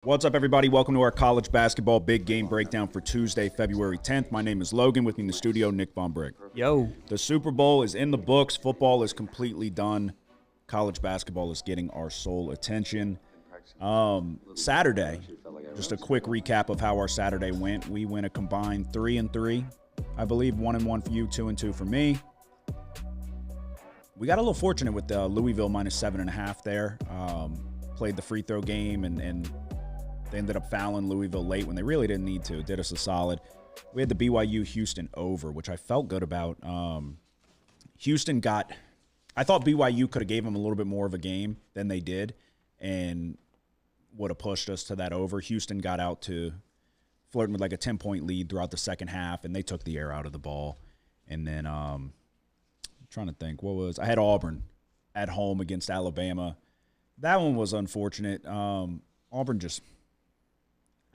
What's up, everybody? Welcome to our college basketball big game breakdown for Tuesday, February 10th. My name is Logan. With me in the studio, Nick Von Brick. Yo. The Super Bowl is in the books. Football is completely done. College basketball is getting our sole attention. Saturday, just a quick recap of how our Saturday went. We went a combined 3-3. I believe 1-1 for you, 2-2 for me. We got a little fortunate with Louisville minus 7.5 there. Played the free throw game and they ended up fouling Louisville late when they really didn't need to. It did us a solid. We had the BYU-Houston over, which I felt good about. Houston got – I thought BYU could have gave them a little bit more of a game than they did and would have pushed us to that over. Houston got out to flirting with like a 10-point lead throughout the second half, and they took the air out of the ball. And then I'm trying to think. I had Auburn at home against Alabama. That one was unfortunate. Auburn just –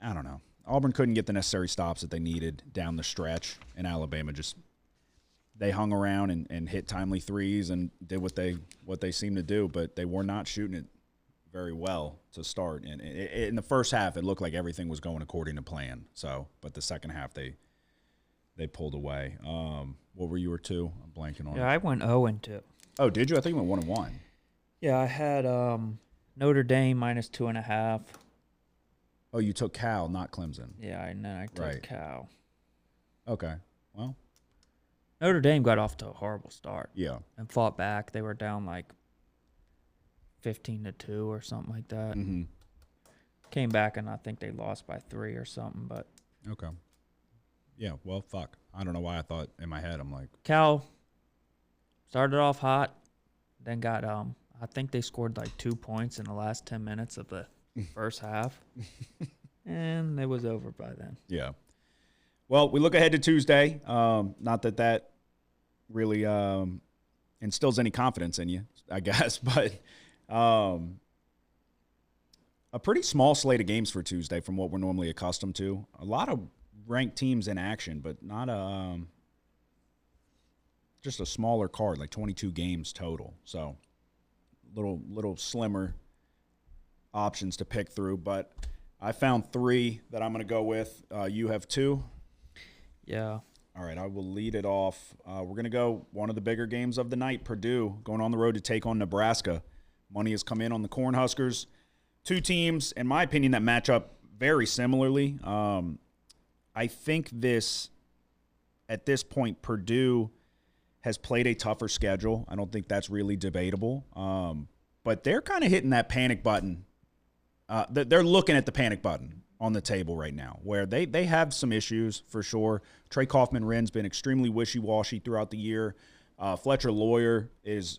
I don't know. Auburn couldn't get the necessary stops that they needed down the stretch, and Alabama just they hung around and hit timely threes and did what they seemed to do, but they were not shooting it very well to start. And in the first half, it looked like everything was going according to plan. So, but the second half they pulled away. What were you or two? I'm blanking on. Yeah, I went 0-2. Oh, did you? I think you went 1-1. Yeah, I had Notre Dame minus 2.5. Oh, you took Cal, not Clemson. Yeah, and then I took Cal. Okay. Well, Notre Dame got off to a horrible start. Yeah. And fought back. They were down like 15-2 or something like that. Mm-hmm. Came back and I think they lost by 3 or something. But okay. Yeah. Well, fuck. I don't know why I thought in my head I'm like Cal started off hot, then got I think they scored like 2 points in the last 10 minutes of the first half, and it was over by then. Yeah. Well, we look ahead to Tuesday. Not that really instills any confidence in you, I guess, but a pretty small slate of games for Tuesday from what we're normally accustomed to. A lot of ranked teams in action, but not just a smaller card, like 22 games total. So little slimmer options to pick through, but I found 3 that I'm going to go with. You have 2? Yeah. All right, I will lead it off. We're going to go one of the bigger games of the night, Purdue, going on the road to take on Nebraska. Money has come in on the Cornhuskers. 2 teams, in my opinion, that match up very similarly. I think at this point, Purdue has played a tougher schedule. I don't think that's really debatable. But they're kind of hitting that panic button. They're looking at the panic button on the table right now, where they have some issues for sure. Trey Kaufman-Wren's been extremely wishy-washy throughout the year. Fletcher Loyer is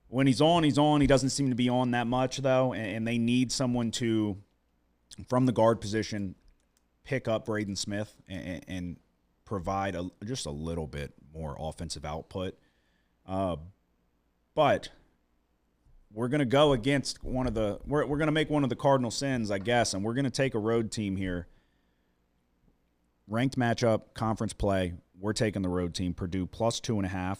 when he's on, he's on. He doesn't seem to be on that much, though, and they need someone to, from the guard position, pick up Braden Smith and provide just a little bit more offensive output. But we're going to go against we're going to make one of the cardinal sins, I guess, and we're going to take a road team here. Ranked matchup, conference play. We're taking the road team, Purdue, plus 2.5.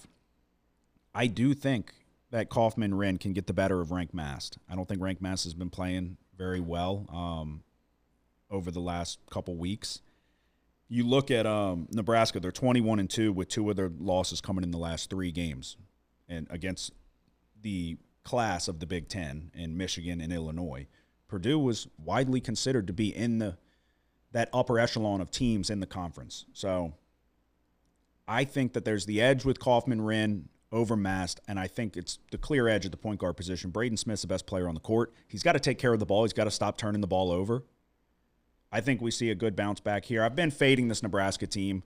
I do think that Kaufman-Wren can get the better of Rank Mast. I don't think Rank Mast has been playing very well over the last couple weeks. You look at Nebraska, they're 21-2 with 2 of their losses coming in the last 3 games and against the class of the Big Ten in Michigan and Illinois. Purdue was widely considered to be in that upper echelon of teams in the conference. So I think that there's the edge with Kaufman-Wren over Mast, and I think it's the clear edge at the point guard position. Braden Smith's the best player on the court. He's got to take care of the ball. He's got to stop turning the ball over. I think we see a good bounce back here. I've been fading this Nebraska team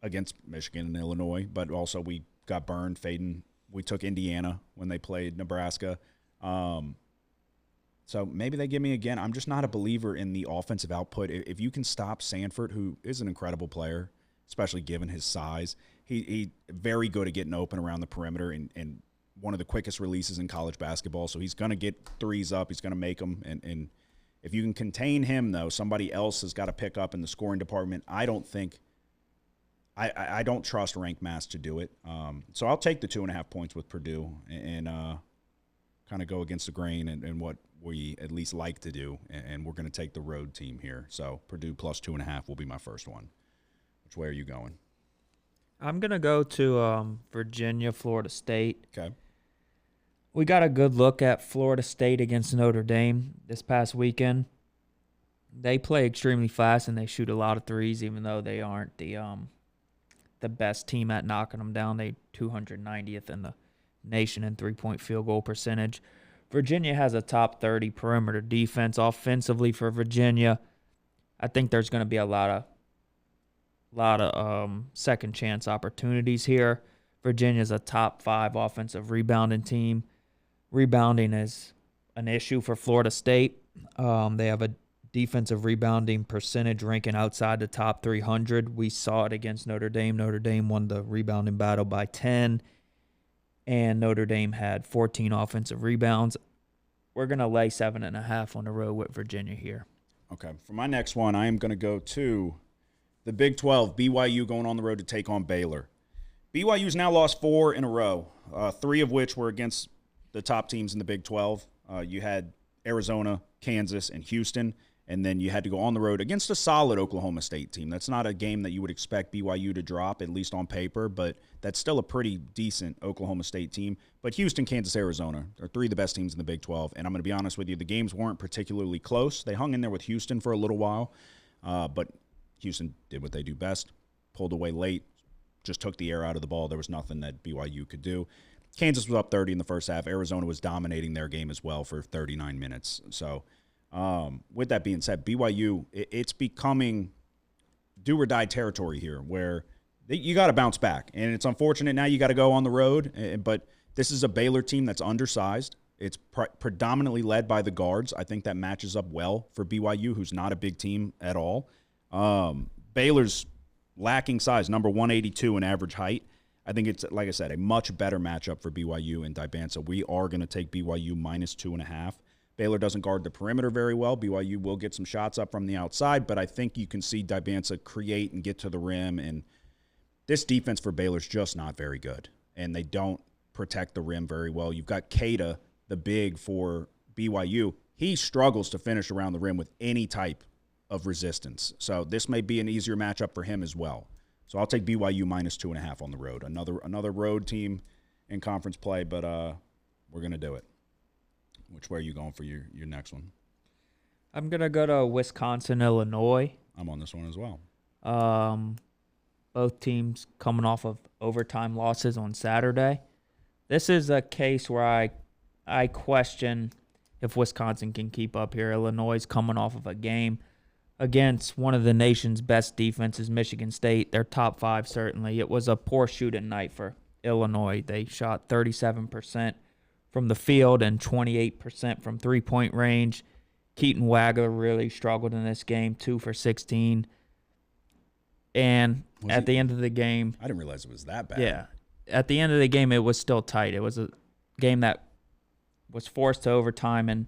against Michigan and Illinois, but also we got burned fading. We took Indiana when they played Nebraska. So maybe they give me again. I'm just not a believer in the offensive output. If you can stop Sanford, who is an incredible player, especially given his size, he very good at getting open around the perimeter and one of the quickest releases in college basketball. So he's going to get threes up. He's going to make them. And if you can contain him, though, somebody else has got to pick up in the scoring department. I don't trust Rank Mast to do it. So I'll take the 2.5 points with Purdue and kind of go against the grain and what we at least like to do, and we're going to take the road team here. So Purdue plus 2.5 will be my first one. Which way are you going? I'm going to go to Virginia, Florida State. Okay. We got a good look at Florida State against Notre Dame this past weekend. They play extremely fast and they shoot a lot of threes, even though they aren't the best team at knocking them down. They 290th in the nation in three-point field goal percentage. Virginia has a top 30 perimeter defense. Offensively for Virginia, I think there's going to be a lot of second chance opportunities here. Virginia's a top 5 offensive rebounding team. Rebounding is an issue for Florida State. They have a defensive rebounding percentage ranking outside the top 300. We saw it against Notre Dame. Notre Dame won the rebounding battle by 10, and Notre Dame had 14 offensive rebounds. We're going to lay 7.5 on the road with Virginia here. Okay. For my next one, I am going to go to the Big 12, BYU going on the road to take on Baylor. BYU's now lost 4 in a row, 3 of which were against the top teams in the Big 12. You had Arizona, Kansas, and Houston, and then you had to go on the road against a solid Oklahoma State team. That's not a game that you would expect BYU to drop, at least on paper, but that's still a pretty decent Oklahoma State team. But Houston, Kansas, Arizona are 3 of the best teams in the Big 12, and I'm going to be honest with you, the games weren't particularly close. They hung in there with Houston for a little while, but Houston did what they do best, pulled away late, just took the air out of the ball. There was nothing that BYU could do. Kansas was up 30 in the first half. Arizona was dominating their game as well for 39 minutes. So with that being said, BYU, it's becoming do-or-die territory here where you got to bounce back. And it's unfortunate now you got to go on the road, but this is a Baylor team that's undersized. It's predominantly led by the guards. I think that matches up well for BYU, who's not a big team at all. Baylor's lacking size, number 182 in average height. I think it's, like I said, a much better matchup for BYU and Dybansa. We are going to take BYU minus 2.5. Baylor doesn't guard the perimeter very well. BYU will get some shots up from the outside, but I think you can see Dybansa create and get to the rim. And this defense for Baylor's just not very good, and they don't protect the rim very well. You've got Keita, the big for BYU. He struggles to finish around the rim with any type of resistance. So this may be an easier matchup for him as well. So I'll take BYU minus 2.5 on the road. Another road team in conference play, but we're going to do it. Which way are you going for your next one? I'm going to go to Wisconsin, Illinois. I'm on this one as well. Both teams coming off of overtime losses on Saturday. This is a case where I question if Wisconsin can keep up here. Illinois is coming off of a game against one of the nation's best defenses, Michigan State. They're top 5, certainly. It was a poor shooting night for Illinois. They shot 37% from the field and 28% from three-point range. Keaton Wagler really struggled in this game, 2 for 16. And at the end of the game, I didn't realize it was that bad. Yeah. At the end of the game, it was still tight. It was a game that was forced to overtime, and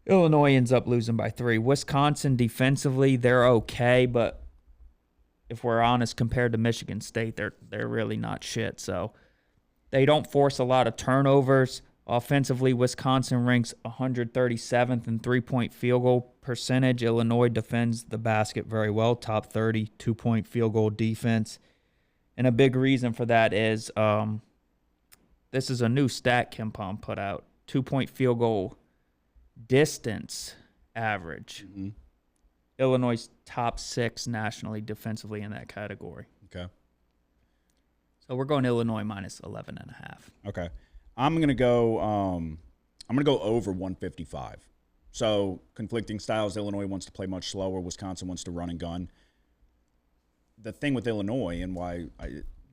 Illinois ends up losing by 3. Wisconsin, defensively, they're okay, but if we're honest, compared to Michigan State, they're really not shit. So they don't force a lot of turnovers. Offensively, Wisconsin ranks 137th in three-point field goal percentage. Illinois defends the basket very well, top 30 two-point field goal defense. And a big reason for that is this is a new stat KenPom put out, two-point field goal distance average. Mm-hmm. Illinois' top 6 nationally defensively in that category. Okay. So we're going Illinois minus 11.5. Okay. I'm gonna go over 155. So conflicting styles. Illinois wants to play much slower. Wisconsin wants to run and gun. The thing with Illinois and why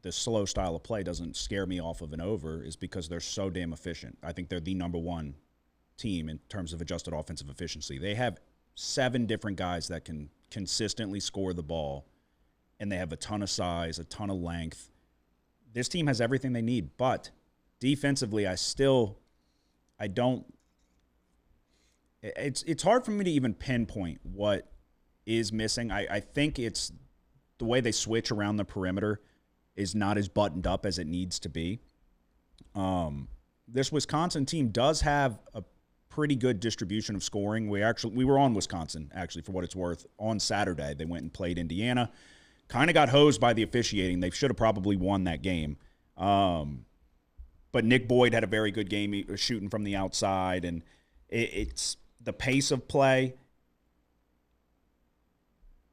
the slow style of play doesn't scare me off of an over is because they're so damn efficient. I think they're the number 1 team in terms of adjusted offensive efficiency. They have 7 different guys that can consistently score the ball, and they have a ton of size, a ton of length. This team has everything they need, but defensively, it's hard for me to even pinpoint what is missing. I think it's the way they switch around the perimeter is not as buttoned up as it needs to be. this Wisconsin team does have a pretty good distribution of scoring. We were on Wisconsin, actually, for what it's worth, on Saturday. They went and played Indiana. Kind of got hosed by the officiating. They should have probably won that game. But Nick Boyd had a very good game. He was shooting from the outside, and it's the pace of play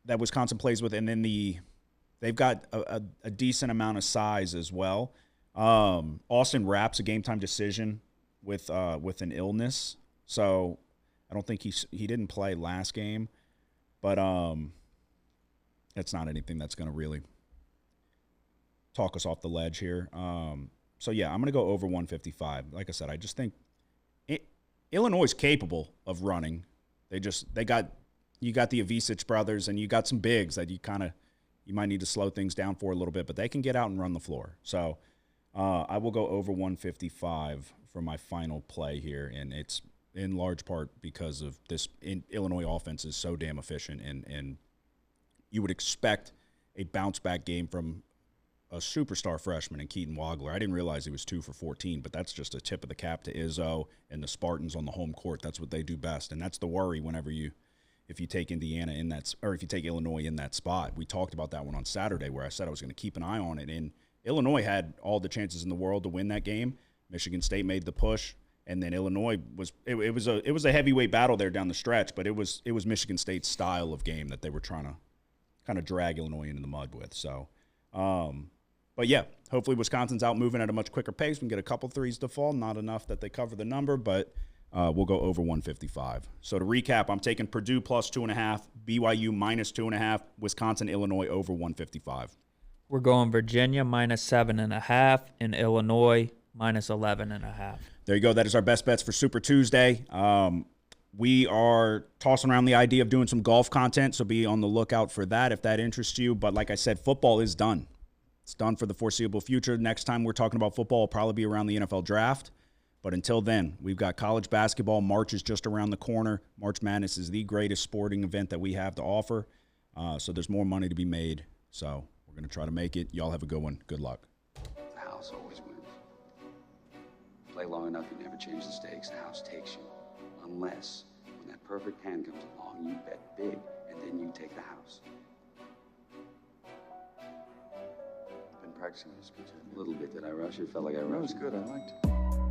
that Wisconsin plays with, and then they've got a decent amount of size as well. Austin Rapp's a game-time decision with an illness, so I don't think he didn't play last game, but that's not anything that's going to really talk us off the ledge here. So yeah, I'm going to go over 155. Like I said, I just think Illinois is capable of running. You got the Avicic brothers, and you got some bigs that you might need to slow things down for a little bit, but they can get out and run the floor. So I will go over 155 for my final play here, and it's in large part because of this. Illinois offense is so damn efficient, and you would expect a bounce-back game from a superstar freshman in Keaton Wagler. I didn't realize he was 2 for 14, but that's just a tip of the cap to Izzo and the Spartans on the home court. That's what they do best, and that's the worry if you take Indiana in that, or if you take Illinois in that spot. We talked about that one on Saturday where I said I was going to keep an eye on it, and Illinois had all the chances in the world to win that game. Michigan State made the push, and then Illinois it was a heavyweight battle there down the stretch, but it was Michigan State's style of game that they were trying to kind of drag Illinois into the mud with. So, but yeah, hopefully Wisconsin's out moving at a much quicker pace. We can get a couple threes to fall, not enough that they cover the number, but we'll go over 155. So to recap, I'm taking Purdue plus 2.5, BYU minus 2.5, Wisconsin, Illinois over 155. We're going Virginia minus 7.5 and Illinois minus 11.5. There you go. That is our best bets for Super Tuesday. We are tossing around the idea of doing some golf content, so be on the lookout for that if that interests you. But like I said, football is done. It's done for the foreseeable future. Next time we're talking about football will probably be around the NFL draft. But until then, we've got college basketball. March is just around the corner. March Madness is the greatest sporting event that we have to offer. So there's more money to be made. So we're going to try to make it. Y'all have a good one. Good luck. The house always wins. Play long enough, you never change the stakes. The house takes you. Unless, when that perfect hand comes along, you bet big, and then you take the house. Been practicing this pitch a little bit. Did I rush it? Felt like I rushed. That was good. I liked it.